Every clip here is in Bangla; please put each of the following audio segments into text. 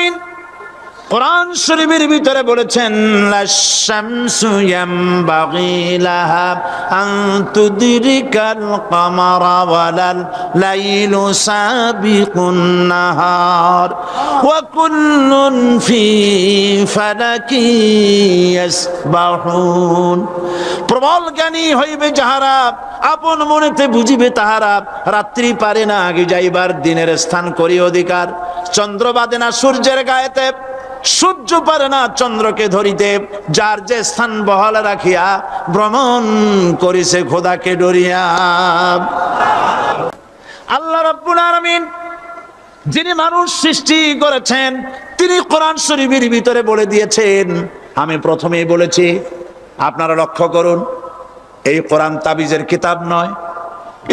আলামিন কোরআন শরীফের ভিতরে বলেছেন লাশ-শামসু ইয়ামবাগি লাহা আন তুদরিকাল কামারা ওয়ালাল লাইলু সাবিকুন নাহার ওয়া কুল্লুন ফি ফালাকি ইয়াসবাহুন। প্রবল জ্ঞানী হইবে যাহারা, আপন মনেতে বুঝিবে তাহারা, রাত্রি পারে না আগে যাইবার, দিনের স্থান করি অধিকার। চন্দ্র বাদে না সূর্যের গায়েতে, সূর্য পারে না চন্দ্রকে ধরিতে, যার যে স্থান বহাল রাখিয়া ভ্রমণ করিছে খোদাকে ডরিয়া। আল্লাহ রাব্বুল আলামিন যিনি মানুষ সৃষ্টি করেছেন, তিনি কোরআন শরীফের ভিতরে বলে দিয়েছেন। আমি প্রথমেই বলেছি, আপনারা লক্ষ্য করুন, এই কোরআন তাবিজের কিতাব নয়,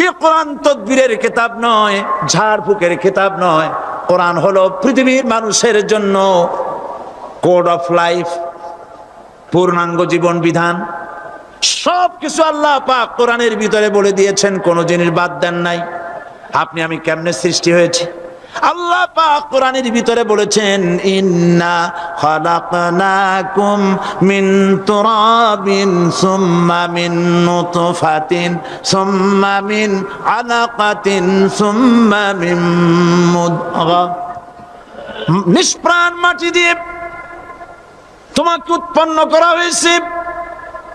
এই কোরআন তদবিরের কিতাব নয়, ঝাড়ফুঁকের কিতাব নয়। কোরআন হলো পৃথিবীর মানুষের জন্য কোড অফ লাইফ, পূর্ণাঙ্গ জীবন বিধান। সব কিছু আল্লাহ পাক কোরআনের ভিতরে বলে দিয়েছেন, কোনো জিনিস বাদ দেন নাই। আপনি আমি কেমনে সৃষ্টি হয়েছে আল্লাহ পাক কোরআনের ভিতরে বলেছেন, ইন্না খালাকনাকুম মিন তুরাবিন সুম্মা মিন নুতফাতিন সুম্মা মিন আলাকাতিন সুম্মা মিন মুদগা। নিষ্প্রাণ মাটি দিয়ে তোমাকে উৎপন্ন করা হয়েছে,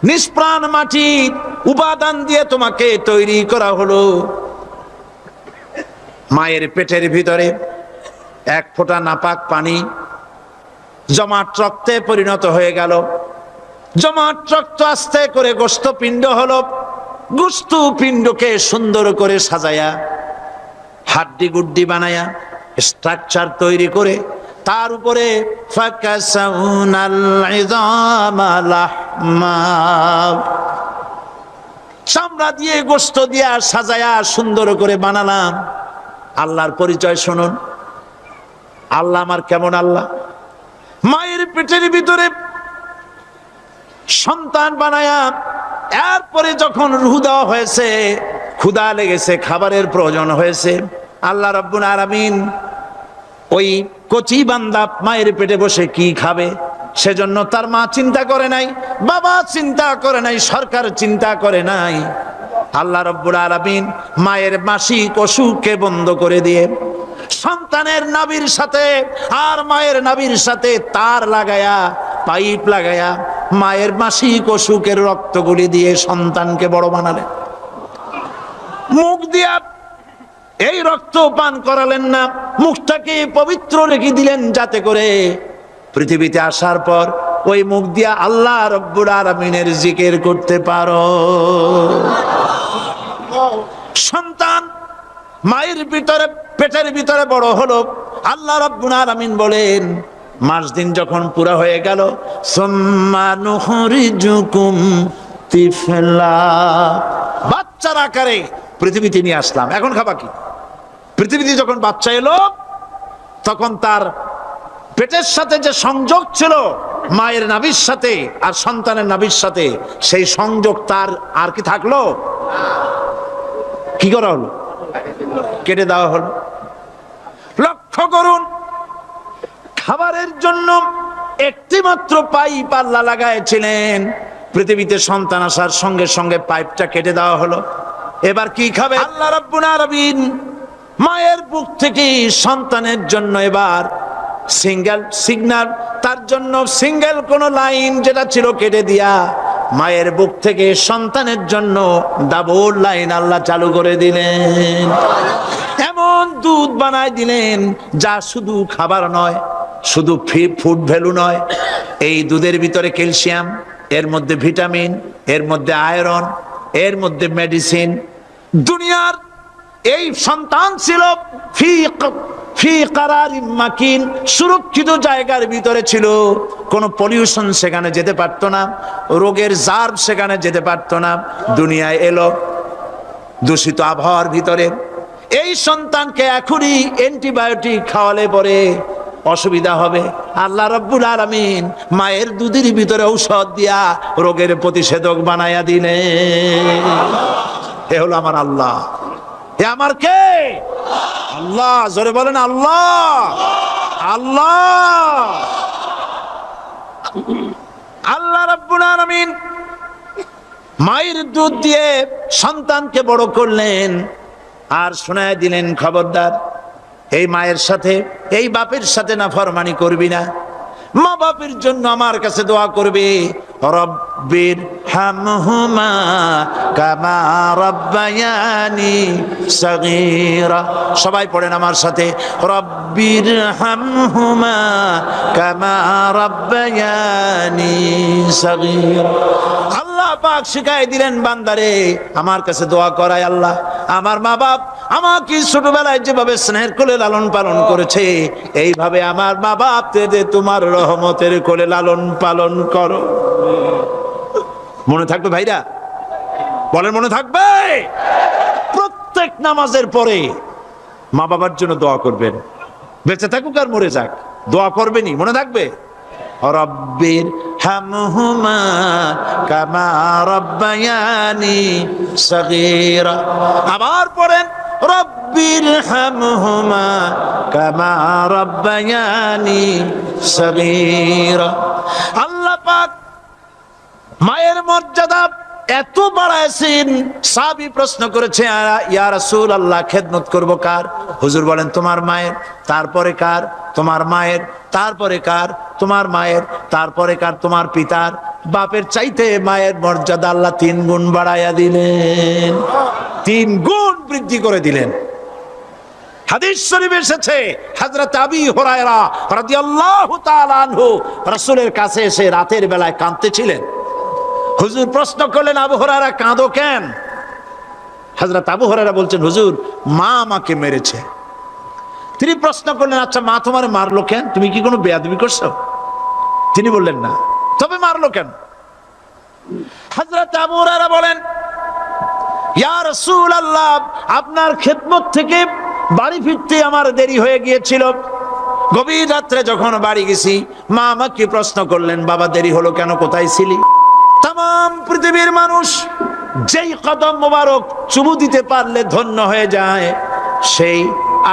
নিষ্প্রাণ মাটি উপাদান দিয়ে তোমাকে তৈরি করা হলো। মায়ের পেটের ভিতরে এক ফোঁটা নাপাক পানি জমাট রক্তে পরিণত হয়ে গেল, জমাট রক্ত আস্তে করে গোস্ত পিণ্ড হলো, গোস্ত পিণ্ডকে সুন্দর করে সাজায়া হাড্ডি গুড্ডি বানায়া স্ট্রাকচার তৈরি করে তার উপরে ফাকাসাউনাল ইযামা লাহমা, চামড়া দিয়ে গোস্ত দিয়া সাজায়া সুন্দর করে বানালাম। আল্লাহর পরিচয় শুনুন, আল্লাহ আমার কেমন আল্লাহ। মায়ের পেটের ভিতরে সন্তান বানায়া এরপরে যখন রূহ দেওয়া হয়েছে, ক্ষুধা লেগেছে, খাবারের প্রয়োজন হয়েছে, আল্লাহ রাব্বুল আলামিন ওই কচি বান্দা মায়ের পেটে বসে কি খাবে, সেজন্য তার মা চিন্তা করে নাই, বাবা চিন্তা করে নাই, সরকার চিন্তা করে নাই। আল্লাহ রাব্বুল আলামিন মায়ের মাসিক অসুখকে বন্ধ করে দিয়ে সন্তানের নাভির সাথে আর মায়ের নাভির সাথে তার লাগায়া, পাইপ লাগায়া মায়ের মাসিক অসুখের রক্তগুলি দিয়ে সন্তানকে বড় বানালেন। মুখ দিয়া এই রক্ত পান করালেন না, মুখটাকে পবিত্র রেখে দিলেন যাতে করে পৃথিবীতে আসার পর ওই মুখ দিয়া আল্লাহ রাব্বুল আলামিনের জিকির করতে পারো। সন্তান মায়ের ভিতরে পেটের ভিতরে বড় হলো, আল্লাহ রাব্বুল আলামিন বলেন মাস দিন যখন পুরা হয়ে গেল, সুম্মা নুখরিজুকুম তিফলা, বাচ্চার আকারে পৃথিবীতে নিয়ে আসলাম। এখন খাবা কি? পৃথিবীতে যখন বাচ্চা এলো তখন তার পেটের সাথে যে সংযোগ ছিল মায়ের নাভির সাথে আর সন্তানের নাভির সাথে, সেই সংযোগ তার আর কি থাকলো? কি করা হলো? কেটে দেওয়া হলো। লক্ষ্য করুন, খাবারের জন্য একটি মাত্র পাইপ আল্লাহ লাগাইছিলেন, পৃথিবীতে সন্তান আসার সঙ্গে সঙ্গে পাইপটা কেটে দেওয়া হলো। এবার কি খাবে? আল্লাহ রাব্বুল আলামিন মায়ের বুক থেকে সন্তানের জন্য এবার সিঙ্গেল সিগন্যাল, তার জন্য সিঙ্গেল কোন লাইন যেটা ছিল কেটে দিয়া মায়ের বুক থেকে সন্তানের জন্য ডাবল লাইন আল্লাহ চালু করে দিলেন। এমন দুধ বানায় দিলেন যা শুধু খাবার নয়, শুধু ফুড ভ্যালু নয়, এই দুধের ভিতরে ক্যালসিয়াম, এর মধ্যে ভিটামিন, এর মধ্যে আয়রন, এর মধ্যে মেডিসিন। দুনিয়ার এই সন্তান ছিল ফি কারারিম মাকিন, সুরক্ষিত জায়গার ভিতরে ছিল, কোনো পলিউশন সেখানে যেতে পারতো না, রোগের জার্ম সেখানে যেতে পারতো না। দুনিয়ায় এলো দূষিত আবহাওয়ার ভিতরে, এই সন্তানকে এখনই অ্যান্টিবায়োটিক খাওয়ালে পরে অসুবিধা হবে। আল্লাহ রাব্বুল আলামিন মায়ের দুধের ভিতরে ঔষধ দিয়া রোগের প্রতিষেধক বানায়া দিলেন। এ হলো আমার আল্লাহ। এ আমার কে? আল্লাহ। জোরে বলেন আল্লাহ। আল্লাহ। মায়ের দুধ দিয়ে সন্তানকে বড় করলেন, আর শোনায় দিলেন খবরদার এই মায়ের সাথে, এই বাপের সাথে নাফরমানি করবি না। মা বাপের জন্য আমার কাছে দোয়া করবে, রব্বির হামহুমা কামা রাব্বায়ানি সগীরা। সবাই পড়েন আমার সাথে, রব্বির হামহুমা কামা রাব্বায়ানি সগীরা। আল্লাহ পাক শিখাই দিলেন বান্দারে আমার কাছে দোয়া করায়, আল্লাহ আমার মা বাপ আমাকে ছোটবেলায় যেভাবে স্নেহের কোলে লালন পালন করেছে, এইভাবে আমার মা বাপ তোমার রহমতের কোলে লালন পালন করো। মনে থাকবে ভাইরা? বলেন মনে থাকবে? প্রত্যেক নামাজের পরে মা বাবার জন্য দোয়া করবেন, বেঁচে থাকুক আর মরে যাক, দোয়া করবেনই, মনে থাকবে? রব্বির হামহুমা কামা রাব্বায়ানি সগীরা। আবার পড়েন, রব্বির হামহুমা কামা রাব্বায়ানি সগীরা। আল্লাহ পাক মায়ের মর্যাদা এত বাড়াইছেন, সাহাবী প্রশ্ন করেছে, ইয়া রাসূলুল্লাহ খেদমত করব কার? হুজুর বলেন তোমার মায়ের, তারপরে কার? তোমার মায়ের, তারপরে কার? তোমার মায়ের, তারপরে কার? তোমার পিতার। বাপের চাইতে মায়ের মর্যাদা আল্লাহ 3 গুণ বাড়াইয়া দিলেন, 3 গুণ বৃদ্ধি করে দিলেন। হাদিস শরীফে এসেছে, হযরত আবী হুরায়রা রাদিয়াল্লাহু তাআলা আনহু রাসূলের কাছে এসে রাতের বেলায় কাঁদতেছিলেন। হুজুর প্রশ্ন করলেন, আবু হুরায়রা কাঁদো কেন? হযরত আবু হুরায়রা বলছেন, হুজুর মা আমাকে মেরেছে। তিনি প্রশ্ন করলেন, আচ্ছা মা তোমার মারলো কেন? তুমি কি কোনো বেয়াদবি করছো? তিনি বললেন না, তবে মারলো কেন? হযরত আবু হুরায়রা বলেন, ইয়া রাসূলুল্লাহ আপনার খেদমত থেকে বাড়ি ফিরতে আমার দেরি হয়ে গিয়েছিল। গভীর রাত্রে যখন বাড়ি গেছি, মা আমাকে প্রশ্ন করলেন, বাবা দেরি হলো কেন, কোথায় ছিলি? তাম পৃথিবীর মানুষ যেই কদম মোবারক চুমু দিতে পারলে ধন্য হয়ে যায়, সেই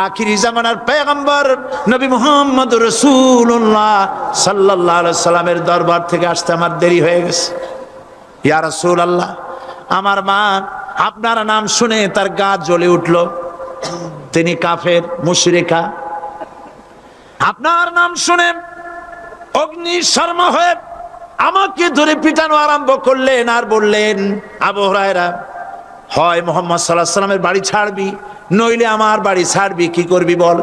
আখিরি জামানার পয়গম্বর নবী মুহাম্মদ রাসূলুল্লাহ সাল্লাল্লাহু আলাইহি সাল্লামের দরবার থেকে আসতে আমার দেরি হয়ে গেছে। ইয়া রাসূলুল্লাহ আমার মা আপনার নাম শুনে তার গা জ্বলে উঠল, তিনি কাফের মুশরিকা। আপনার নাম শুনে অগ্নি শর্মা হয়ে আমাকে ধরে পিটানো আরম্ভ করলেন, আর বললেন, আবু হুরায়রা হয় মুহাম্মদ সাল্লাল্লাহু আলাইহি সাল্লামের বাড়ি ছাড়বি, নইলে আমার বাড়ি ছাড়বি, কি করবি বল?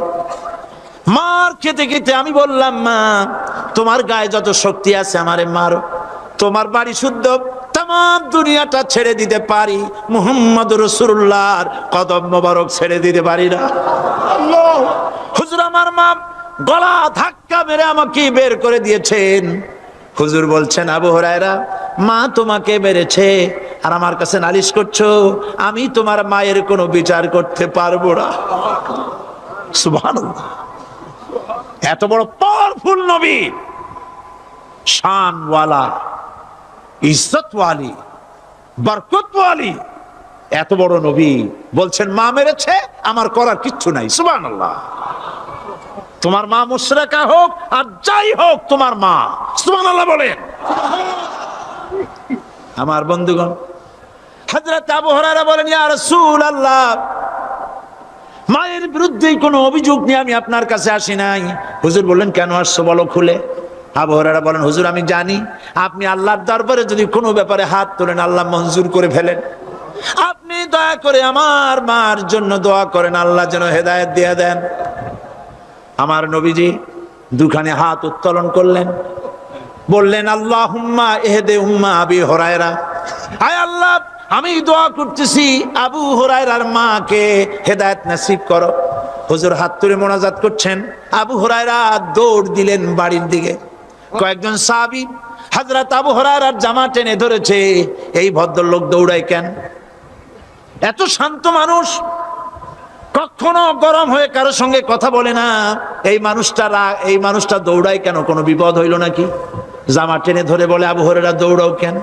মার খেতে খেতে আমি বললাম, মা তোমার গায়ে যত শক্তি আছে আমারে মারো, তোমার বাড়ি শুদ্ধ, তাম দুনিয়াটা ছেড়ে দিতে পারি, মুহাম্মদ রাসূলুল্লাহর কদম মোবারক ছেড়ে দিতে পারি না। আল্লাহ! হুজুর আমার মা গলা ধাক্কা মেরে আমাকে বের করে দিয়েছেন। হুজুর বলছেন, আবু হুরায়রা মা তোমাকে মেরেছে আর আমার কাছে নালিশ করছো, আমি তোমার মায়ের কোনো বিচার করতে পারবো না। সুবহানাল্লাহ! এত বড় পাওয়ারফুল নবী, শানওয়ালা, ইজ্জতওয়ালি, বরকতওয়ালি, এত বড় নবী বলছেন মা মেরেছে, আমার করার কিচ্ছু নাই। সুবহানাল্লাহ! তোমার মা মুশরিকা হোক আর যাই হোক, তোমার মা। সুবহানাল্লাহ বলেন। আমার বন্ধুগণ, হযরত আবু হুরায়রা বলেন, ইয়া রাসূলুল্লাহ মায়ের বিরুদ্ধে কোনো অভিযোগ নিয়ে আমি আপনার কাছে আসি নাই। হুজুর বললেন, কেন আসছো বলো খুলে। আবু হুরায়রা বলেন, হুজুর আমি জানি আপনি আল্লাহর দরবারে যদি কোনো ব্যাপারে হাত তোলেন আল্লাহ মঞ্জুর করে ফেলেন। আপনি দয়া করে আমার মার জন্য দোয়া করেন, আল্লাহ যেন হেদায়েত দিয়ে দেন। আমার নবীজি দুখানে হাত উত্তোলন করলেন, বললেন, আল্লাহুম্মা ইহদি উম্মা আবি হুরায়রা, আয় আল্লাহ আমি দোয়া করতেছি আবু হুরায়রার মাকে হেদায়েত নসিব করো। হুজুর হাত তুলে মোনাজাত করছেন, আবু হুরায়রা দৌড় দিলেন বাড়ির দিকে। কয়েকজন সাহাবী হযরত আবু হুরায়রার জামা টেনে ধরেছে, এই ভদ্রলোক দৌড়ায় কেন? এত শান্ত মানুষ, কখনো গরম হয়ে কারোর সঙ্গে কথা বলে না, এই মানুষটা দৌড়ায় কেন? কোনো বিপদ হইল নাকি? জামা টেনে ধরে বলে, আবু হুরায়রা দৌড়াও কেন?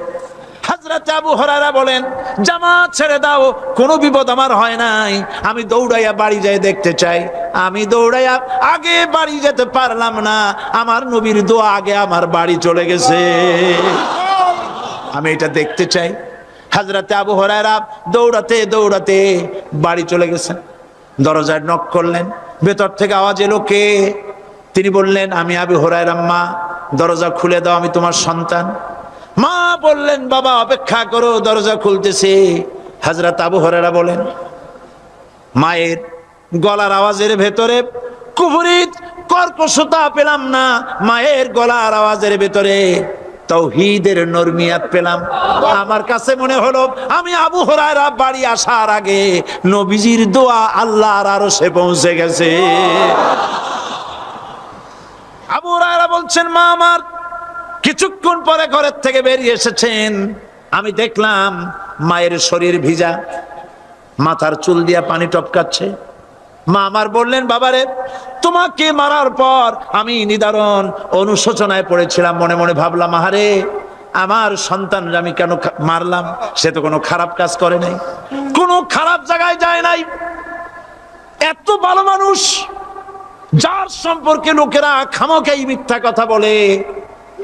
হযরত আবু হুরায়রা বলেন, জামাত ছেড়ে দাও, কোনো বিপদ আমার হয় নাই, আমি দৌড়াইয়া বাড়ি যাই দেখতে চাই। আমি দৌড়াইয়া আগে বাড়ি যেতে পারলাম না, আমার নবীর দোয়া আগে আমার বাড়ি চলে গেছে, আমি এটা দেখতে চাই। হযরতে আবু হুরায়রা দৌড়াতে দৌড়াতে বাড়ি চলে গেছেন। দরজায় নক করলেন, ভেতর থেকে আওয়াজ এলো, কে? তিনি বললেন, আমি আবু হুরায়রা। মা, দরজা খুলে দাও, আমি তোমার সন্তান। মা বললেন, বাবা অপেক্ষা করো, দরজা খুলতেছে। হযরত আবু হুরায়রা বলেন, মায়ের গলার আওয়াজের ভেতরে কুফরি কর্কশতা পেলাম না, মায়ের গলার আওয়াজের ভেতরে তাওহীদের নরমিয়াত পেলাম। আমার কাছে মনে হলো আমি আবু হুরায়রা বাড়ি আসার আগে নবীজির দোয়া আল্লাহর আরশে পৌঁছে গেছে। আবু হুরায়রা বলছেন, মা আমার কিছুক্ষণ পরে ঘরের থেকে বেরিয়ে এসেছেন, আমি দেখলাম মায়ের শরীর ভিজা, মাথার চুল দিয়া পানি টপকাচ্ছে। মা আমার বললেন, বাবারে তোমাকে মারার পর আমি নিদারুণ অনুশোচনায় পড়েছিলাম, মনে মনে ভাবলাম, আহারে আমার সন্তানরা আমি কেন মারলাম? সে তো কোনো খারাপ কাজ করে নাই, কোনো খারাপ জায়গায় যায় নাই, এত ভালো মানুষ যার সম্পর্কে লোকেরা খামোখাই মিথ্যা কথা বলে,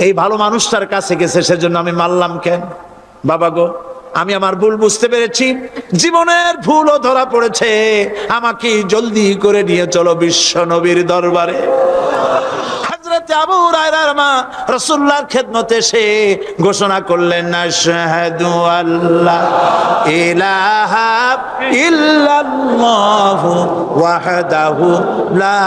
এই ভালো মানুষটার কাছে গেছে, সেজন্য আমি মারলাম কেন? বাবা গো, আমি আমার ভুল বুঝতে পেরেছি, জীবনের ভুলও ধরা পড়েছে, আমাকে জলদি করে নিয়ে চলো বিশ্ব নবীর দরবারে। হযরতে আবু হুরায়রার মা রাসূলুল্লাহর খেদমতে এসে ঘোষণা করলেন, আশহাদু আল্লা ইলাহা ইল্লাল্লাহু ওয়াহদাহু লা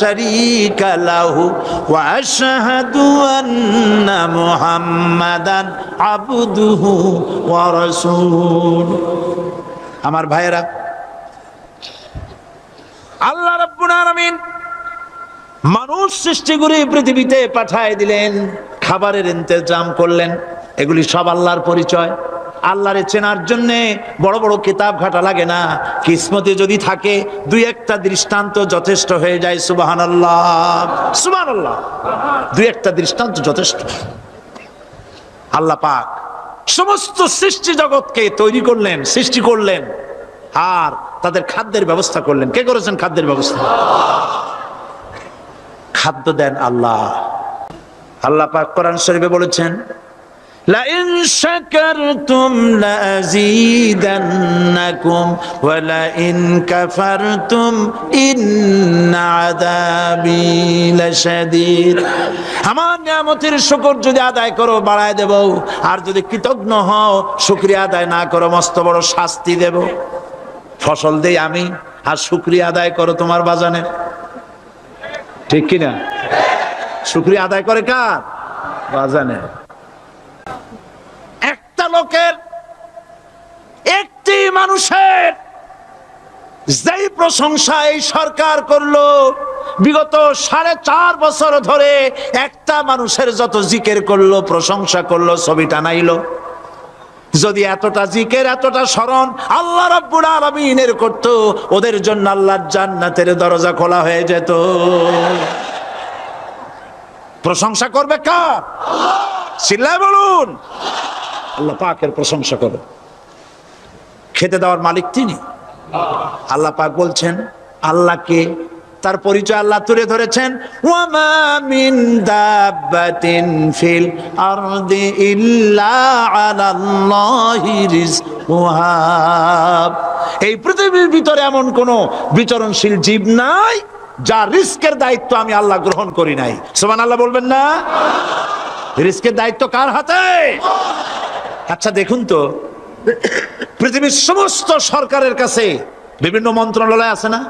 শারীকা লাহু ওয়া আশহাদু আন্না মুহাম্মাদান আবদুহু ওয়া রাসূলুহু। আমার ভাইয়েরা, আল্লাহ রাব্বুল আলামিন মানুষ সৃষ্টি করে পৃথিবীতে পাঠায় দিলেন, খাবারের ইন্তজাম করলেন, এগুলি সব আল্লাহর পরিচয়। আল্লাহরে চেনার জন্য বড় বড় কিতাব ঘাটা লাগে না, কিসমতে যদি থাকে দুই একটা দৃষ্টান্ত যথেষ্ট হয়ে যায়। সুবহানাল্লাহ, সুবহানাল্লাহ, দুই একটা দৃষ্টান্ত যথেষ্ট। আল্লাহ পাক সমস্ত সৃষ্টি জগৎকে তৈরি করলেন, সৃষ্টি করলেন, আর তাদের খাদ্যের ব্যবস্থা করলেন। কে করেছেন খাদ্যের ব্যবস্থা? খাদ্য দেন আল্লাহ। আল্লাহ পাক কোরআন শরীফে বলেছেন, লা ইন শাকারতুম লাযীদান্নাকুম ওয়া লা ইন কাফারতুম ইন্না আযাবি লাশাদীদ। আমার নিয়ামতের শুকর যদি আদায় করো বাড়ায় দেব, আর যদি কৃতজ্ঞ হও, শুকরিয়া আদায় না করো, মস্ত বড় শাস্তি দেব। ফসল দেই আমি, আর শুকরিয়া আদায় করো তোমার বাজানে, ঠিক কিনা? শুকরিয়া আদায় করে কার? বাজানে। একটা লোকের, একটি মানুষের যেই প্রশংসা এই সরকার করলো, বিগত 4.5 বছর ধরে একটা মানুষের যত জিকির করলো, প্রশংসা করলো, ছবি টানাইলো, যদি এতটা জিকির এতটা স্মরণ আল্লাহ রাব্বুল আলামিনের করত, ওদের জন্য আল্লাহর জান্নাতের দরজা খোলা হয়ে যেত। প্রশংসা করবে কার? চিল্লায় বলুন, আল্লাহ পাকের প্রশংসা করো। খেতে দেওয়ার মালিক তিনি। আল্লাহ পাক বলছেন, আল্লাহকে, তার পরিচয় আল্লাহ তুলে ধরেছেন, ওয়ামা মিন দাব্বাতিন ফিল আরদি ইল্লা আলাল্লাহি রিজকুহা। এই পৃথিবীর ভিতরে এমন কোন বিচরণশীল জীব নাই যার রিস্কের দায়িত্ব আমি আল্লাহ গ্রহণ করি নাই। সুবহানাল্লাহ বলবেন না? রিস্কের দায়িত্ব কার হাতে? আচ্ছা দেখুন তো, পৃথিবীর সমস্ত সরকারের কাছে বিভিন্ন মন্ত্রণালয় আছে না?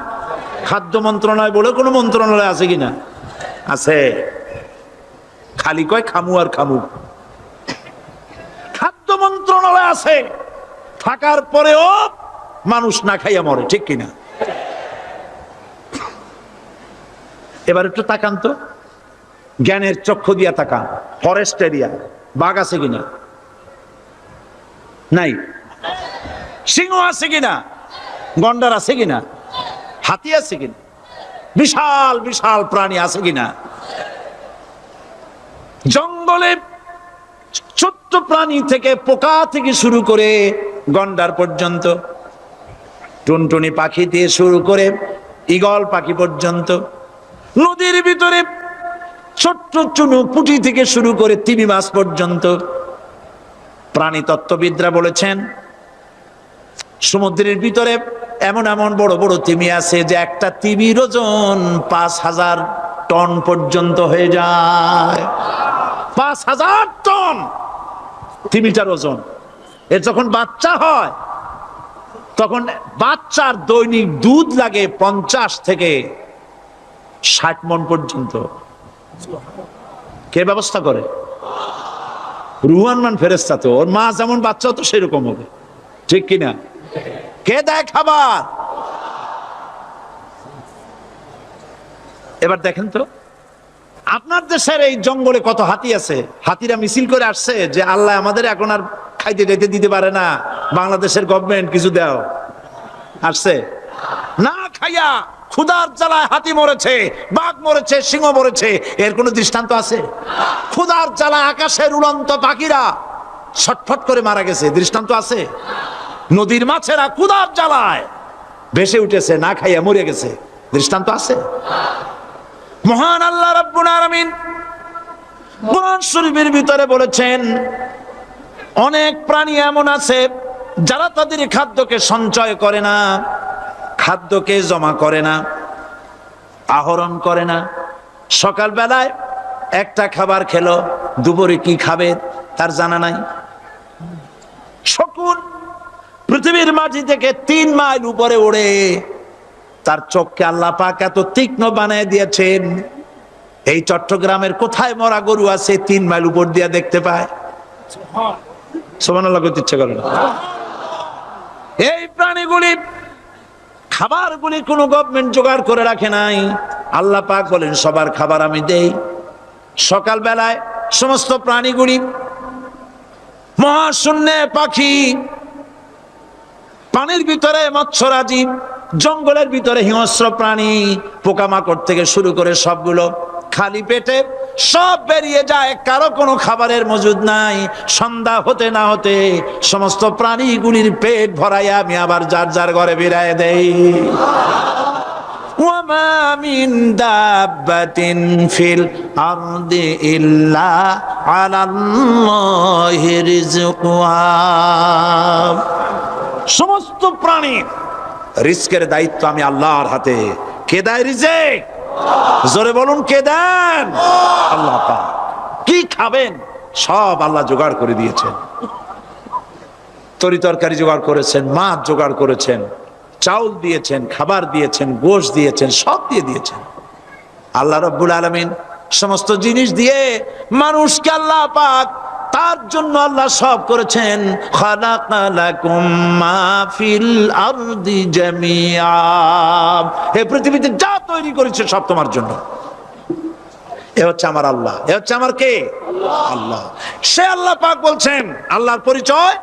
খাদ্য মন্ত্রণালয় বলে কোনো মন্ত্রণালয় আছে কিনা? আছে। খালি কয় খামু আর খামু। খাদ্য মন্ত্রণালয় আছে, থাকার পরেও মানুষ না খাইয়া মরে, ঠিক কিনা? এবার একটু তাকান তো, জ্ঞানের চক্ষু দিয়া তাকান, ফরেস্ট এরিয়া, বাঘ আছে কিনা? নাই। সিংহ আছে কিনা? গন্ডার আছে কিনা? হাতি আছে কিনা? বিশাল বিশাল প্রাণী আছে কিনা? জঙ্গলে ছোট্ট প্রাণী থেকে, পোকা থেকে শুরু করে গন্ডার পর্যন্ত, টুনটুনি পাখি দিয়ে শুরু করে ঈগল পাখি পর্যন্ত, নদীর ভিতরে ছোট্ট চুনো পুঁটি থেকে শুরু করে তিমি মাছ পর্যন্ত, প্রাণীতত্ত্ববিদরা বলেছেন সমুদ্রের ভিতরে এমন এমন বড় বড় তিমি আছে যে একটা তিমির ওজন 5000 টন পর্যন্ত হয়ে যায়। 5000 টন তিমিটার ওজন। এর যখন বাচ্চা হয় তখন বাচ্চার দৈনিক দুধ লাগে 50 থেকে 60 মণ পর্যন্ত। কে ব্যবস্থা করে? রুহান মান ফেরেশতা। তো ওর মা যেমন বাচ্চা তো সেরকম হবে, ঠিক কিনা? কে দেয় খাবার? এবার দেখেন তো আপনার দেশের এই জঙ্গলে কত হাতি আছে। হাতিরা মিছিল করে আসছে যে আল্লাহ আমাদের এখন আর খাইতে টাইতে দিতে পারে না, বাংলাদেশের গভর্নমেন্ট কিছু দাও। আসছে না, খাইয়া ক্ষুধার জ্বালায় হাতি মরেছে, বাঘ মরেছে, সিংহ মরেছে। এর কোনো দৃষ্টান্ত আছে? ক্ষুধার জ্বালায় আকাশের উড়ন্ত পাখিরা ছটফট করে মারা গেছে, দৃষ্টান্ত আছে? নদীর মাছেরা ক্ষুধার জ্বালায় ভেসে উঠেছে, না খাইয়া মরে গেছে, দৃষ্টান্ত আছে? মহান আল্লাহ রাব্বুল আলামিন কোরআন শরীফের ভিতরে বলেছেন অনেক প্রাণী এমন আছে যারা তাদের খাদ্যকে সঞ্চয় করে না, খাদ্যকে জমা করে না, আহরণ করে না। সকাল বেলায় একটা খাবার খেলো, দুপুরে কি খাবে তার জানা নাই। শকুন পৃথিবীর মাটি থেকে 3 মাইল উপরে ওড়ে, তার চোখকে আল্লাহ পাক এত তীক্ষ্ণ বানিয়ে দিয়েছেন। এই চট্টগ্রামের কোথায় মরা গরু আছে 3 মাইল উপর দিয়ে দেখতে পায়? সুবহানাল্লাহ করতে ইচ্ছা করে না। এই প্রাণীগুলি খাবারগুলি কোনো গভর্নমেন্ট জোগাড় করে রাখে নাই। আল্লাহ পাক বলেন সবার খাবার আমি দেই। সকাল বেলায় সমস্ত প্রাণীগুলি, মহাশূন্যে পাখি, পানির ভিতরে মৎস্যরাজি, জঙ্গলের ভিতরে হিংস্র প্রাণী, পোকামাকড় থেকে শুরু করে সবগুলো খালি পেটে সব বেরিয়ে যায়, কারো কোনো খাবারের মজুদ নাই। সন্ধ্যা হতে না হতে সমস্ত প্রাণীগুলির পেট ভরাইয়া আমি আবার যার যার ঘরে বেরিয়ে দেই। ওয়ামা মিন দাব্বাতিন ফিল আরদি ইল্লা আলাল্লাহি রিজকুহা। সমস্ত প্রাণীর রিজকের দায়িত্ব আমি আল্লাহর হাতে। কে দেয় রিজেক? জোরে বলুন, কে দেন? আল্লাহ পাক। কি খাবেন সব আল্লাহ জোগাড় করে দিয়েছেন। তরি তরকারি জোগাড় করেছেন, মাছ জোগাড় করেছেন, চাউল দিয়েছেন, খাবার দিয়েছেন, গোশত দিয়েছেন, সব দিয়ে দিয়েছেন। আল্লাহ রাব্বুল আলামিন সমস্ত জিনিস দিয়ে মানুষকে আল্লাহ পাক তার জন্য আল্লাহ সব করেছেন। খালাকালাকুম মা ফিল আরদি জামিআ। এই পৃথিবীতে যা তৈরি করেছে সব তোমার জন্য। এ হচ্ছে আমার আল্লাহ। এ হচ্ছে আমার কে? আল্লাহ। সে আল্লাহ পাক বলছেন, আল্লাহর পরিচয়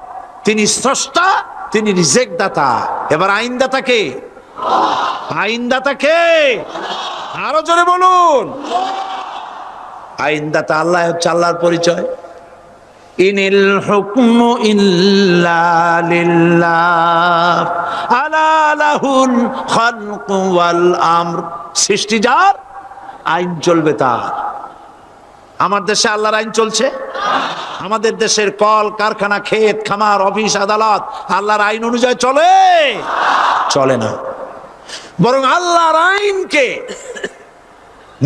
তিনি স্রষ্টা, তিনি রিজেক দাতা। এবার আইনদাতা কে? আইনদাতা কে? আরো জোরে বলুন। আইনদাতা আল্লাহ হচ্ছে আল্লাহর পরিচয়। ইনিল হুকমু ইল্লা লিল্লাহ আলা লাহুল খালকু ওয়াল আমর। সৃষ্টি যার, আইন চলবে তার। আমার দেশে আল্লাহর আইন চলছে? আমাদের দেশের কল কারখানা, ক্ষেত খামার, অফিস আদালত আল্লাহর আইন অনুযায়ী চলে? চলে না। বরং আল্লাহর আইনকে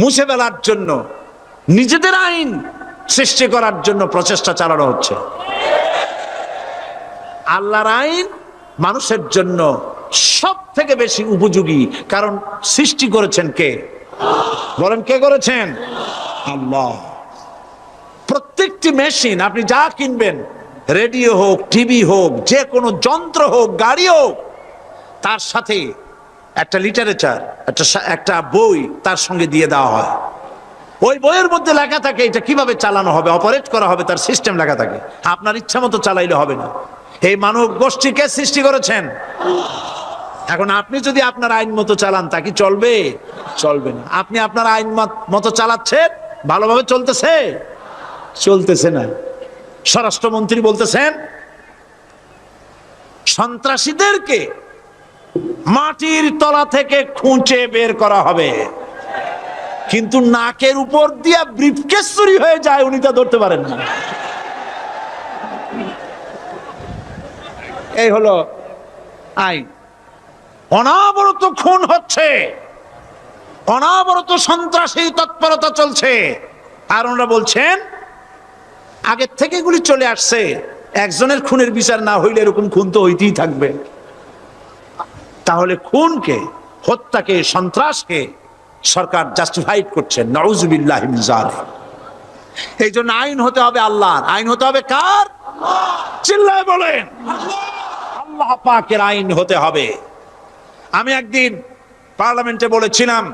মুছে ফেলার জন্য, নিজেদের আইন সৃষ্টি করার জন্য প্রচেষ্টা চালানো হচ্ছে। আল্লাহর আইন মানুষের জন্য সব থেকে বেশি উপযোগী, কারণ সৃষ্টি করেছেন কে? বলেন, কে করেছেন? আল্লাহ। প্রত্যেকটি মেশিন আপনি যা কিনবেন, রেডিও হোক, টিভি হোক, যে কোনো যন্ত্র হোক, গাড়ি হোক, তার সাথে একটা লিটারেচার, একটা বই তার সঙ্গে দিয়ে দেওয়া হয়। ওই বইয়ের মধ্যে লেখা থাকে এটা কিভাবে চালানো হবে, অপারেট করা হবে, তার সিস্টেম লেখা থাকে। আপনার ইচ্ছা মতো চালাইলে হবে না। এই মানব গোষ্ঠীকে সৃষ্টি করেছেন। এখন আপনি যদি আপনার আইন মতো চালান, তা কি চলবে? চলবে না। আপনি আপনার আইন মতো চালাচ্ছেন, ভালোভাবে চলতেছে? চলতেছে না। স্বরাষ্ট্রমন্ত্রী বলতেছেন সন্ত্রাসীদেরকে মাটির তলা থেকে খুঁজে বের করা হবে, কিন্তু নাকের উপর দিয়া ব্রিফকেস চুরি হয়ে যায়, উনি তা ধরতে পারেন না। এই হলো আইন। অনাবরত খুন হচ্ছে, অনাবরত সন্ত্রাসী তৎপরতা চলছে, আর ওনারা বলছেন আগের থেকে এগুলি চলে আসছে, একজনের খুনের বিচার না হইলে এরকম খুন তো হইতেই থাকবে। তাহলে খুনকে, হত্যাকে, সন্ত্রাসকে সরকার জাস্টিফাইড করছে। নাউজুবিল্লাহি মিন যালিক। এই জন্য আইন হতে হবে আল্লাহর। আইন হতে হবে কার? চিল্লায় বলেন, আল্লাহ পাকের আইন হতে হবে। আমি একদিন পার্লামেন্টে বলেছিলাম,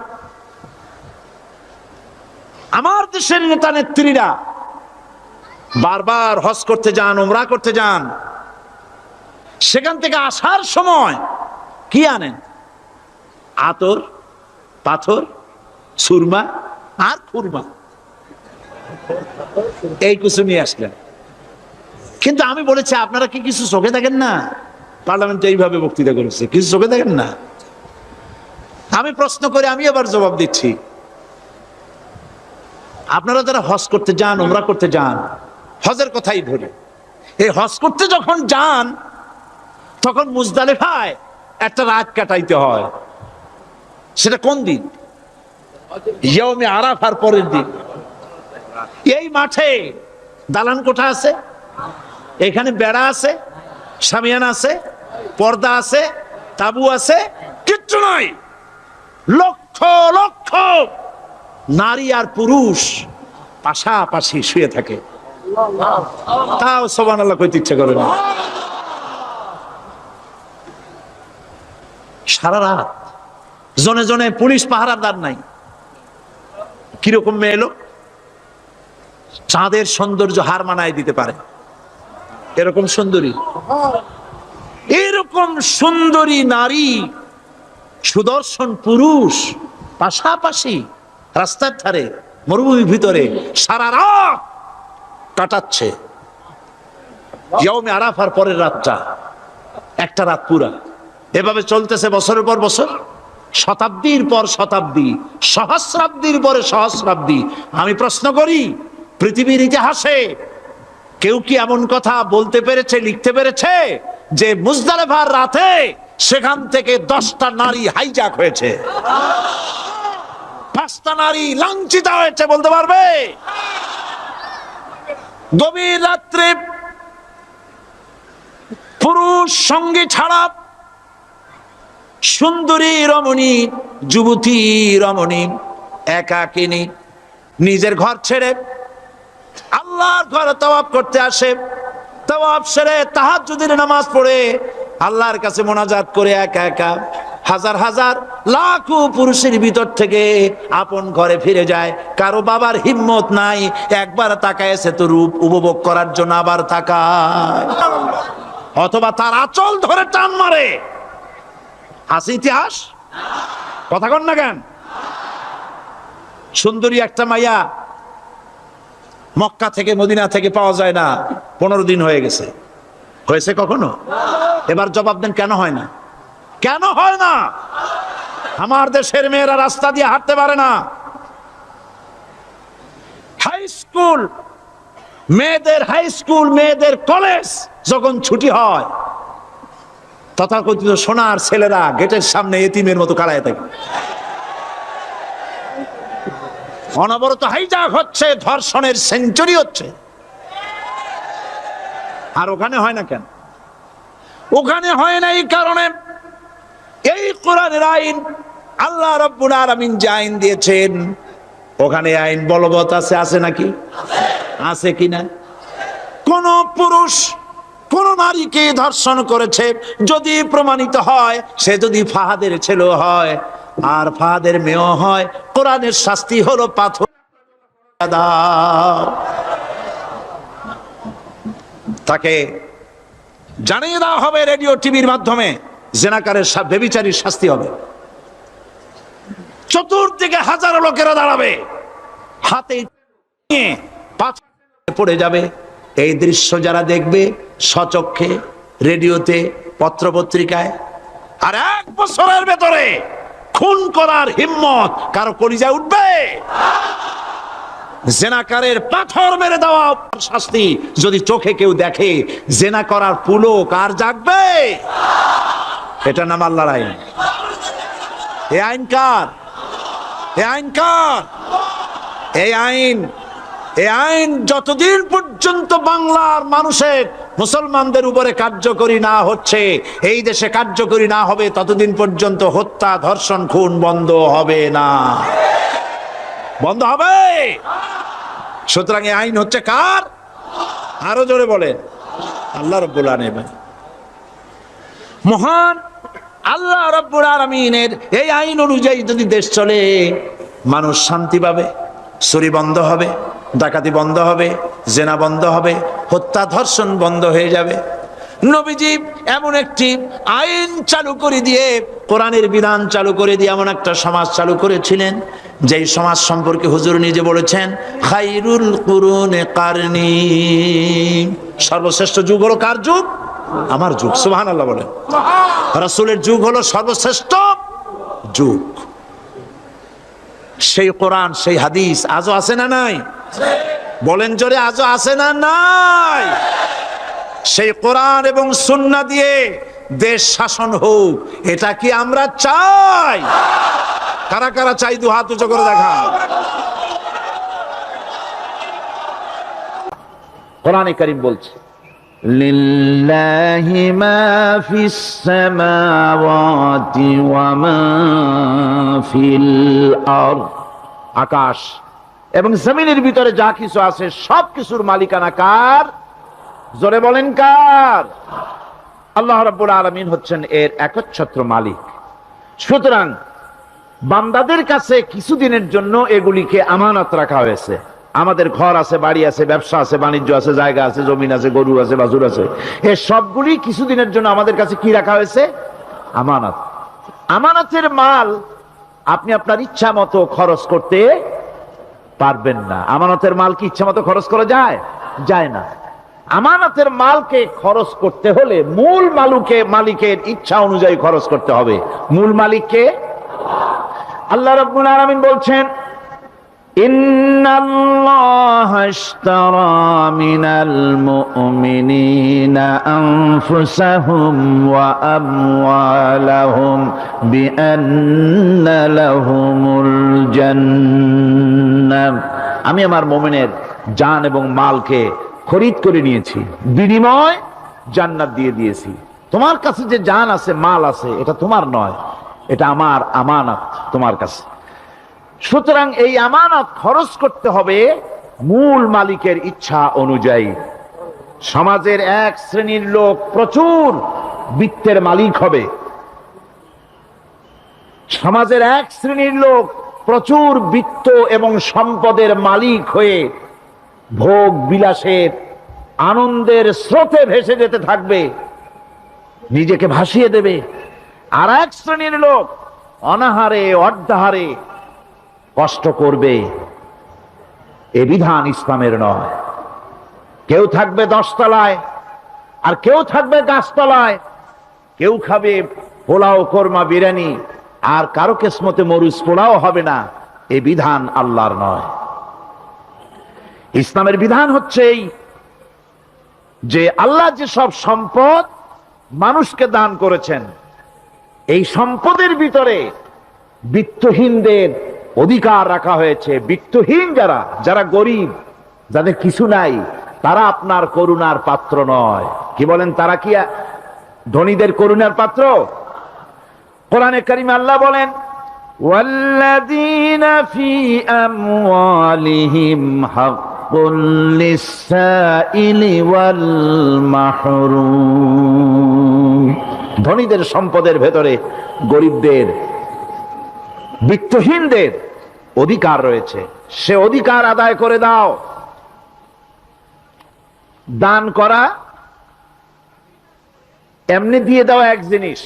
আমার দেশের নেতা নেত্রীরা বারবার হজ করতে যান, উমরা করতে যান, সেখান থেকে আসার সময় কি আনেন? আতর, পাথর, সুরমা আর খুরমা, এই কিছু নিয়ে আসলেন। কিন্তু আমি বলেছি, আপনারা কি কিছু চোখে দেখেন না? পার্লামেন্টে এইভাবে বক্তৃতা করেছে, কিছু চোখে দেখেন না? আমি প্রশ্ন করে আমি আবার জবাব দিচ্ছি, আপনারা যারা হজ করতে যান, উমরা করতে যান, হজের কথাই ধরে, এই হজ করতে যখন যান তখন মুজদালিফায় একটা রাত কাটাইতে হয়। সেটা কোন দিন? ইয়াউমে আরাফার পরের দিন। এই মাঠে দালান কোঠা আছে, এখানে বেড়া আছে, শামিয়ানা আছে, পর্দা আছে, তাবু আছে, কিচ্ছু নাই। লক্ষ লক্ষ নারী আর পুরুষ পাশাপাশি শুয়ে থাকে, তাও সুবহানাল্লাহ কইতে ইচ্ছা করে না। সারা রাত জনে জনে পুলিশ পাহারাদার নাই। কিরকম মেয়ে এলো, চাঁদের সৌন্দর্য হার মানায় দিতে পারে এরকম সুন্দরী, এরকম সুন্দরী নারী, সুদর্শন পুরুষ পাশাপাশি রাস্তার ধারে মরুভূমির ভিতরে সারা রাত কাটাচ্ছে। ইয়াউমে আরাফার পরের রাতটা একটা রাত পুরা। এভাবে চলতেছে বছরের পর বছর, শতাব্দীর পর শতাব্দী, সহস্রাব্দীর পরে সহস্রাব্দী। আমি প্রশ্ন করি, পৃথিবীর ইতিহাসে কেউ কি এমন কথা বলতে পেরেছে, লিখতে পেরেছে যে মুজদালিফার রাতে সেখান থেকে 10টা নারী হাইজ্যাক হয়েছে, 5টা নারী লাঞ্ছিত হয়েছে? বলতে পারবে? গভীর রাত্রে পুরুষ সঙ্গী ছাড়া সুন্দরী রমণী, যুবতী রমণী একাকিনী নিজের ঘর ছেড়ে আল্লাহর ঘরে তাওয়াফ করতে আসে। তাওয়াফ সেরে তাহাজ্জুদের নামাজ পড়ে আল্লাহর কাছে মোনাজাত করে একা একা হাজার হাজার লাখো পুরুষের ভিতর থেকে আপন ঘরে ফিরে যায়। কারো বাবার হিম্মত নাই একবার তাকায় সে তো রূপ উপভোগ করার জন্য আবার তাকায়, অথবা তার আঁচল ধরে টান মারে। আছে ইতিহাস? কথা কন না কেন? সুন্দরী একটা মাইয়া মক্কা থেকে মদিনা থেকে পাওয়া যায় না, 15 দিন হয়ে গেছে। হয়েছে কখনো? এবার জবাব দেন, কেন হয় না? কেন হয় না? আমার দেশের মেয়েরা রাস্তা দিয়ে হাঁটতে পারে না। হাই স্কুল মেয়েদের, হাই স্কুল মেয়েদের কলেজ যখন ছুটি হয়, তথাকথিত সোনার ছেলেরা গেটের সামনে এতিমের মতো কাড়ায় থাকে। অনবরত হাইজ্যাক হচ্ছে, ধর্ষণের সেঞ্চুরি হচ্ছে। আর ওখানে হয় না কেন? ওখানে হয় না এই কারণে, এই কোরআনের আইন আল্লাহ রাব্বুল আলামিন যে আইন দিয়েছেন, ওখানে আইন বলবৎ আছে। আছে নাকি? আছে কিনা? কোন পুরুষ কোন নারীকে ধর্ষণ করেছে যদি প্রমাণিত হয়, সে যদি ফাহাদের ছেলে হয় আর ফাহাদের মেয়ে হয়, কোরআনের শাস্তি হলো পাথর দাও। তাকে জানিয়ে দেওয়া হবে রেডিও টিভির মাধ্যমে, জেনাকারের ব্যভিচারীর শাস্তি হবে। চতুর্দিকে হাজারো লোকেরা দাঁড়াবে, হাতে নিয়ে পাথর পড়ে যাবে। এই দৃশ্য যারা দেখবে স্বচক্ষে, রেডিওতে, পত্রপত্রিকায়, আর 1 বছরের ভেতরে খুন করার হিম্মত কারো কলিজায় উঠবে? জেনাকারের পাথর মেরে দেওয়া শাস্তি। যদি চোখে কেউ দেখে জেনা করার পুলক আর জাগবে? এটা নাম আল্লাহর আইন। এ আইন কার? এ আইন কার? এই আইন যতদিন পর্যন্ত বাংলার মানুষের, মুসলমানদের উপরে কার্যকরী না হচ্ছে, এই দেশে কার্যকরী না হবে, ততদিন পর্যন্ত হত্যা, ধর্ষণ, খুন বন্ধ হবে না। বন্ধ হবে। সুতরাং এই আইন হচ্ছে কার? আরো জোরে বলেন, আল্লাহ রাব্বুল আলামিন। মহান আল্লাহ রাব্বুল আলামিনের এই আইন অনুযায়ী যদি দেশ চলে, মানুষ শান্তি পাবে, চুরি বন্ধ হবে, ডাকাতি বন্ধ হবে, জেনা বন্ধ হবে, হত্যা ধর্ষণ বন্ধ হয়ে যাবে। নবীজি এমন একটি আইন চালু করে দিয়ে, কোরআনের বিধান চালু করে দিয়ে এমন একটা সমাজ চালু করেছিলেন, যেই সমাজ সম্পর্কে হুজুর নিজে বলেছেন, খায়রুল কুরুনে কারনি, সর্বশ্রেষ্ঠ যুগ হলো কার যুগ? আমার যুগ। সুবহানাল্লাহ বলেন। রাসূলের যুগ হলো সর্বশ্রেষ্ঠ যুগ। সেই কোরআন, সেই হাদিস আজও আছে না নাই? বলেন জোরে, আজও আছে না নাই? সেই কোরআন এবং সুন্নাহ দিয়ে দেশ শাসন হোক, এটা কি আমরা চাই? কারা কারা চাই? দু হাত উঁচু করে দেখা। কোরআনে কারীম বলছে, লিল্লাহি মা ফিস সামাওয়াতি ওয়া মা ফিল আরদ, আকাশ এবং জমিনের ভিতরে যা কিছু আছে সব কিছুর মালিকানা কার? জোরে বলেন কার? আল্লাহ রাব্বুল আলামিন হচ্ছেন এর একচ্ছত্র মালিক। সুতরাং বান্দাদের কাছে কিছুদিনের জন্য এগুলিকে আমানত রাখা হয়েছে। আমাদের ঘর আছে, বাড়ি আছে, ব্যবসা আছে, বাণিজ্য আছে, জায়গা আছে, জমিন আছে, গরু আছে, বাছুর আছে, এই সবগুলি কিছুদিনের জন্য আমাদের কাছে কি রাখা হয়েছে? আমানত। আমানতের মাল আপনি আপনার ইচ্ছা মতো খরচ করতে পারবেন না। আমানতের মাল কি ইচ্ছা মতো খরচ করা যায়? যায় না। আমানতের মালকে খরচ করতে হলে মূল মালিকের ইচ্ছা অনুযায়ী খরচ করতে হবে। মূল মালিককে আল্লাহ রাব্বুল আলামিন বলছেন, ইন্নাল্লাহা আশতারা মিনাল মুমিনিনা আনফুসাহুম ওয়া আমওয়ালাহুম বিআন্না লাহুমুল জান্নাহ। আমি আমার মুমিনের জান এবং মালকে খরিদ করে নিয়েছি, বিনিময় জান্নাত দিয়ে দিয়েছি। তোমার কাছে যে জান আছে, মাল আছে, এটা তোমার নয়, এটা আমার আমানত তোমার কাছে। সুতরাং এই আমানত খরচ করতে হবে মূল মালিকের ইচ্ছা অনুযায়ী। সমাজের এক শ্রেণীর লোক প্রচুর বিত্তের মালিক হবে, সমাজের এক শ্রেণীর লোক প্রচুর বিত্ত এবং সম্পদের মালিক হয়ে ভোগ বিলাসের আনন্দের স্রোতে ভেসে যেতে থাকবে, নিজেকে ভাসিয়ে দেবে। আর এক শ্রেণীর লোক অনাহারে অর্ধাহারে কষ্ট করবে। এ বিধান ইসলামের নয়। কেউ থাকবে 10 তলায় আর কেউ থাকবে গাছতলায়, কেউ খাবে পোলাও, কোরমা, বিরিয়ানি, আর কারো কিসমতে মরুচ পোলাও হবে না। এ বিধান আল্লাহর নয়। ইসলামের বিধান হচ্ছে এই যে আল্লাহ যে সব সম্পদ মানুষকে দান করেছেন, এই সম্পদের ভিতরে বিত্তহীনদের অধিকার রাখা হয়েছে। বিত্তহীন যারা গরিব, যাদের কিছু নাই, তারা আপনার করুণার পাত্র নয়। কি বলেন, তারা কি ধনীদের করুণার পাত্র? কোরআনে কারিমে আল্লাহ বলেন, ওয়াল্লাযীনা ফী আমওয়ালিহিম হাক্কুল লিস-সাইলি ওয়াল মাহরুম। ধনীদের সম্পদের ভেতরে গরিবদের, বিত্তহীনদের অধিকার রয়েছে। সে অধিকার আদায় করে দাও। দান করা এমনি দিয়ে দাও এক জিনিস,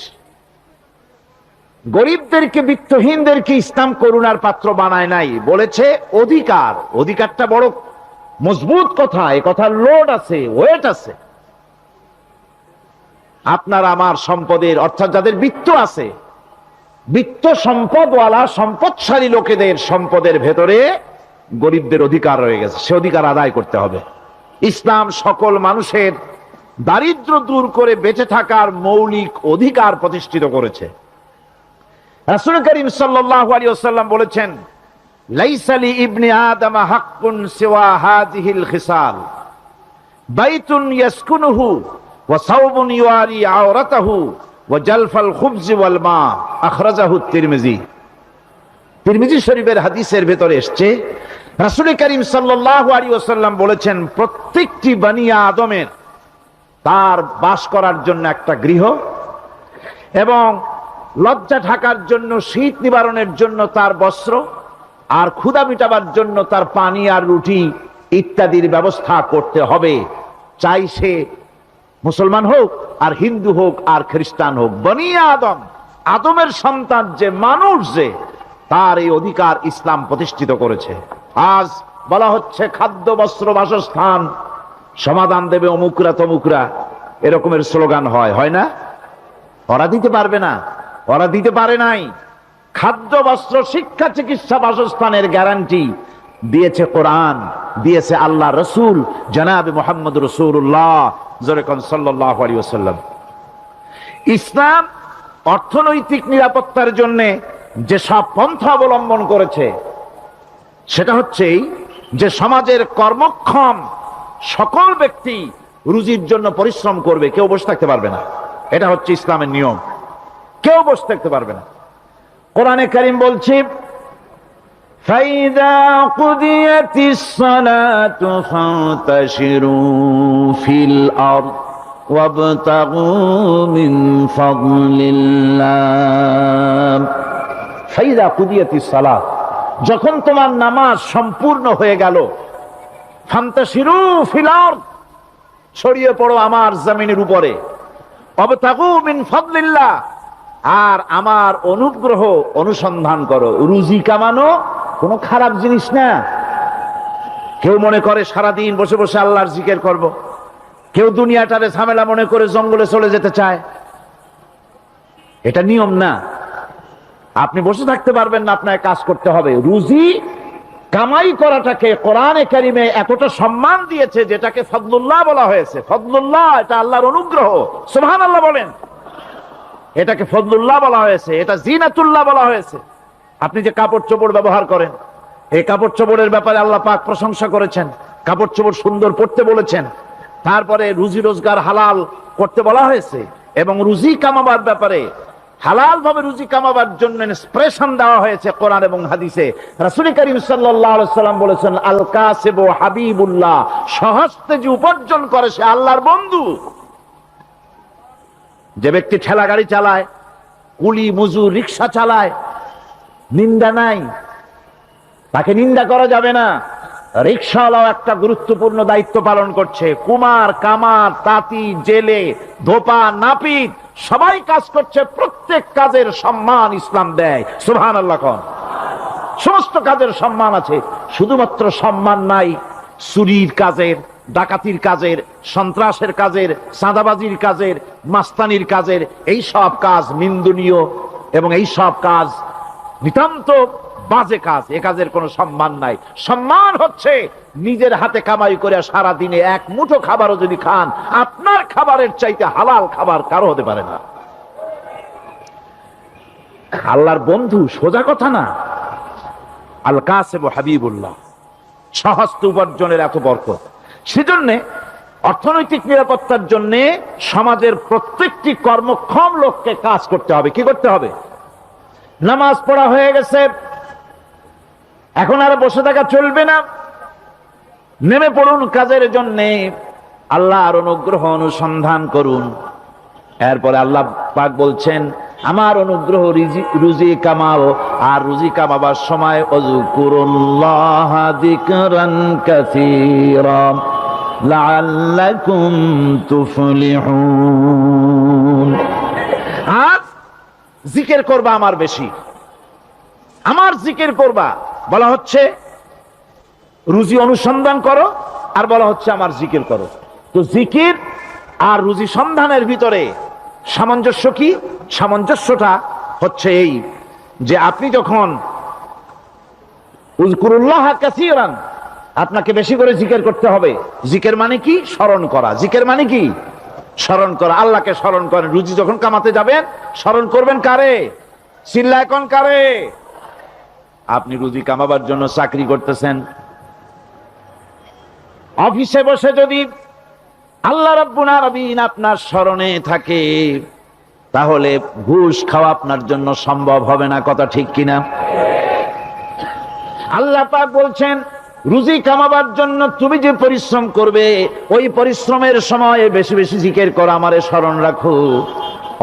গরিবদেরকে, বিত্তহীনদেরকে ইসলাম করুণার পাত্র বানায় নাই, বলেছে অধিকার। অধিকারটা বড় মজবুত কথা, এ কথার লোড আছে, ওয়েট আছে। আপনার আমার সম্পদের, অর্থাৎ যাদের বিত্ত আছে, বিত্ত সম্পদওয়ালা সম্পদশালী লোকেদের সম্পদের ভেতরে গরিবদের অধিকার রয়ে গেছে, সে অধিকার আদায় করতে হবে। ইসলাম সকল মানুষের দারিদ্র দূর করে বেঁচে থাকার মৌলিক অধিকার প্রতিষ্ঠিত করেছে। রাসূল করিম সাল্লাল্লাহু আলাইহি ওয়াসাল্লাম বলেছেন, লাইসা লি ইবনি আদম হাক্কুন সিওয়া হাযিহিল খিসাল, বাইতুন ইয়াসকুনুহু ওয়া সাওবুন ইউআরি আওরাতাহু ওয়া জালফাল খুবজ ওয়াল মা, আখরাজাহু তিরমিজি। তিরমিজি শরীফের হাদিসের ভেতরে এসেছে, রাসূল করিম সাল্লাল্লাহু আলাইহি ওয়াসাল্লাম বলেছেন, প্রত্যেকটি বনি আদমের তার বাস করার জন্য একটা গৃহ, এবং লজ্জা ঢাকার জন্য, শীত নিবারণের জন্য তার বস্ত্র, আর ক্ষুধা মিটাবার জন্য তার পানি আর রুটি ইত্যাদির ব্যবস্থা করতে হবে, চাই সে মুসলমান হোক আর হিন্দু হোক আর খ্রিস্টান হোক। বনি আদম, আদমের সন্তান যে মানুষ, যে তার এই অধিকার ইসলাম প্রতিষ্ঠিত করেছে। আজ বলা হচ্ছে খাদ্য, বস্ত্র, বাসস্থান সমাধান দেবে অমুকরা তমুকরা, এরকমের স্লোগান হয় না? ওরা দিতে পারবে না, ওরা দিতে পারে নাই। খাদ্য, বস্ত্র, শিক্ষা, চিকিৎসা, বাসস্থানের গ্যারান্টি দিয়েছে কোরআন, দিয়েছে আল্লাহ রসুল জনাবে মুহাম্মদ রাসূলুল্লাহ সাল্লাল্লাহু আলাইহি ওয়াসাল্লাম। ইসলাম অর্থনৈতিক নিরাপত্তার জন্য যে সব পন্থা অবলম্বন করেছে, সেটা হচ্ছে যে সমাজের কর্মক্ষম সকল ব্যক্তি রুজির জন্য পরিশ্রম করবে, কেউ বসে থাকতে পারবে না। এটা হচ্ছে ইসলামের নিয়ম, কেউ বসে থাকতে পারবে না। কোরআনে কারীম বলছে, ফাইদা কুদিয়াতিস সালাতু ফান্তাশিরু ফিল আরদ ওয়াবতাগু মিন ফাদলিল্লাহ। ফাইদা কুদিয়াতিস সালাত, যখন তোমার নামাজ সম্পূর্ণ হয়ে গেল, ফান্তাশিরু ফিল আরদ, ছড়িয়ে পড়ো আমার জমিনের উপরে, ওয়াবতাগু মিন ফাদলিল্লাহ, আর আমার অনুগ্রহ অনুসন্ধান করো। রুজি কামানো কোনো খারাপ জিনিস না। কেউ মনে করে সারাদিন বসে বসে আল্লাহর জিকির করব, কেউ দুনিয়াটারে ঝামেলা মনে করে জঙ্গলে চলে যেতে চায়। এটা নিয়ম না। আপনি বসে থাকতে পারবেন না, আপনাকে কাজ করতে হবে। রুজি কামাই করাটাকে কোরআনে কারিমে এতটা সম্মান দিয়েছে, যেটাকে ফদলুল্লাহ বলা হয়েছে। ফদলুল্লাহ, এটা আল্লাহর অনুগ্রহ। সুবহানাল্লাহ বলেন। এটাকে ফদলুল্লাহ বলা হয়েছে, এটা জিনাতুল্লাহ বলা হয়েছে। আপনি যে কাপড় চোপড় ব্যবহার করেন, এই কাপড় চোপড়ের ব্যাপারে আল্লাহ পাক প্রশংসা করেছেন, কাপড় চোপড় সুন্দর পরতে বলেছেন। তারপরে রুজি রোজগার হালাল করতে বলা হয়েছে, এবং রুজি কামাবার ব্যাপারে হালাল ভাবে রুজি কামাবার জন্য ইন্সপিরেশন দেওয়া হয়েছে কোরআন এবং হাদিসে। রাসূল করিম সাল্লাল্লাহু আলাইহি ওয়াসাল্লাম বলেছেন, আল কাসিবু হাবিবুল্লাহ, সহজে যে উপার্জন করে সে আল্লাহর বন্ধু। যে ব্যক্তি ঠেলা গাড়ি চালায়, কুলি মজুর, রিক্সা চালায়, নিন্দা নাই, তাকে নিন্দা করা যাবে না। রিক্সাওয়ালাও একটা গুরুত্বপূর্ণ দায়িত্ব পালন করছে। কুমার, কামার, তাঁতি, জেলে, ধোপা, নাপিত সবাই কাজ করছে। প্রত্যেক কাজের সম্মান ইসলাম দেয়। সুবহানাল্লাহ কোন। সমস্ত কাজের সম্মান আছে, শুধুমাত্র সম্মান নাই চুরির কাজের, ডাকাতির কাজের, সন্ত্রাসের কাজের, চাঁদাবাজির কাজের, মাস্তানির কাজের। এই সব কাজ নিন্দনীয় এবং এই সব কাজ নিতান্ত বাজে কাজ। এ কাজের কোনো সম্মান নাই। সম্মান হচ্ছে নিজের হাতে কামাই করে সারা দিনে এক মুঠো খাবারও যদি খান, আপনার খাবারের চাইতে হালাল খাবার কারো হতে পারে না। আল্লাহর বন্ধু সোজা কথা না। আল কাসিবু হাবিবুল্লাহ, সহস্ত উপার্জনের এত বরকত। সেজন্য অর্থনৈতিক নিরাপত্তার জন্য সমাজের প্রত্যেকটি কর্মক্ষম লোককে কাজ করতে হবে। কি করতে হবে? নামাজ পড়া হয়ে গেছে, এখন আর বসে থাকা চলবে না। নেমে পড়ুন কাজের জন্য, আল্লাহর অনুগ্রহ অনুসন্ধান করুন। এরপরে আল্লাহ পাক বলছেন, আমার অনুগ্রহ রুজি কামাও, আর রুজি কামাবার সময় ওয়াজকুরুল্লাহ যিকরান কাসীরা লাআল্লাকুম তুফলিহুন। আর জিকির করবা আমার বেশি, আমার জিকির করবা। বলা হচ্ছে রুজি অনুসন্ধান করো, আর বলা হচ্ছে আমার জিকির করো। তো জিকির আর রুজি সন্ধানের ভিতরে সামঞ্জস্য কি? সামঞ্জস্যটা হচ্ছে এই যে আপনি যখন উযকুরুল্লাহ কাসীরান, আপনাকে বেশি করে জিকির করতে হবে। জিকির মানে কি? স্মরণ করা। জিকির মানে কি? স্মরণ করা। আল্লাহকে স্মরণ করেন। রুজি যখন কামাতে যাবেন স্মরণ করবেন কারে? চিল্লায় কোন কারে? আপনি রুজি কামাবার জন্য চাকরি করতেছেন, অফিসে বসে যদি আল্লাহ রাব্বুল আলামিন আপনার স্মরণে থাকে, তাহলে ঘুষ খাওয়া আপনার জন্য সম্ভব হবে না। কথা ঠিক কিনা? আল্লাহ পাক বলছেন, রুজি কামাবার জন্য তুমি যে পরিশ্রম করবে, ওই পরিশ্রমের সময় বেশি বেশি জিকির করো, আমারে স্মরণ রাখো।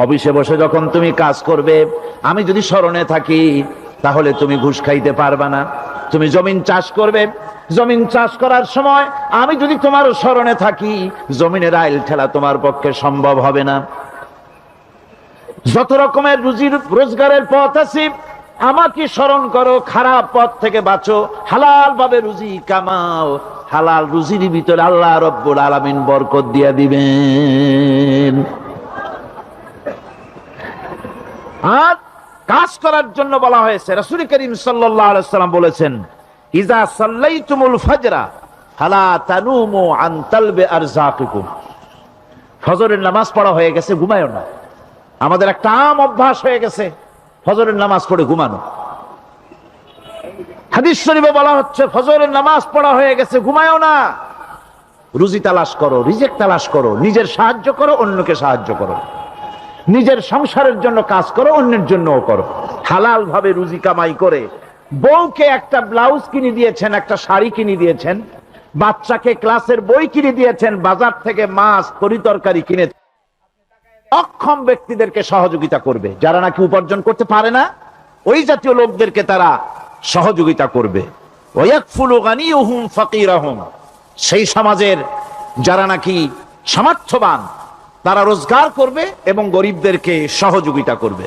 অফিসে বসে যখন তুমি কাজ করবে, আমি যদি স্মরণে থাকি, তাহলে তুমি ঘুষ খাইতে পারবা না। তুমি জমিন চাষ করবে, জমিন চাষ করার সময় আমি যদি তোমার স্মরণে থাকি, জমিনের আইল ঠেলা তোমার পক্ষে সম্ভব হবে না। যত রকমের রুজির রোজগারের পথ আছে, আমাকে স্মরণ করো, খারাপ পথ থেকে বাঁচো, হালাল ভাবে রুজি কামাও। হালাল রুজির ভিতরে আল্লাহ রব্বুল আলামিন বরকত দিয়া দিবেন। আর কাজ করার জন্য বলা হয়েছে, রাসূল করিম সাল্লাল্লাহু আলাইহি ওয়াসাল্লাম বলেছেন, ইজা সাল্লাইতুমুল ফাজরা ফালা তানুমু আন তালবি আরযাকিকুম। ফজরের নামাজ পড়া হয়ে গেছে, ঘুমায়ও না। আমাদের একটা আম অভ্যাস হয়ে গেছে ফজরের নামাজ পড়ে ঘুমানো। হাদিস শরীফে বলা হচ্ছে, ফজরের নামাজ পড়া হয়ে গেছে, ঘুমায়ও না। রুজি তালাশ করো, রিজিক তালাশ করো, নিজের সাহায্য করো, অন্যকে সাহায্য করো, নিজের সংসারের জন্য কাজ করো, অন্যের জন্যও করো। হালাল ভাবে রুজি কামাই করে বউকে একটা ব্লাউজ কিনে দিয়েছেন, একটা শাড়ি কিনে দিয়েছেন, বাচ্চাকে ক্লাসের বই কিনে দিয়েছেন, বাজার থেকে মাছ তরিতরকারি কিনে। অক্ষম ব্যক্তিদেরকে সহযোগিতা করবে, যারা নাকি উপার্জন করতে পারে না, ওই জাতীয় লোকদেরকে তারা সহযোগিতা করবে। ওয়াকফুলু গানিয়ুহুম ফাকিরাহুম, সেই সমাজের যারা নাকি সামর্থ্যবান, তারা রোজগার করবে এবং গরিবদেরকে সহযোগিতা করবে।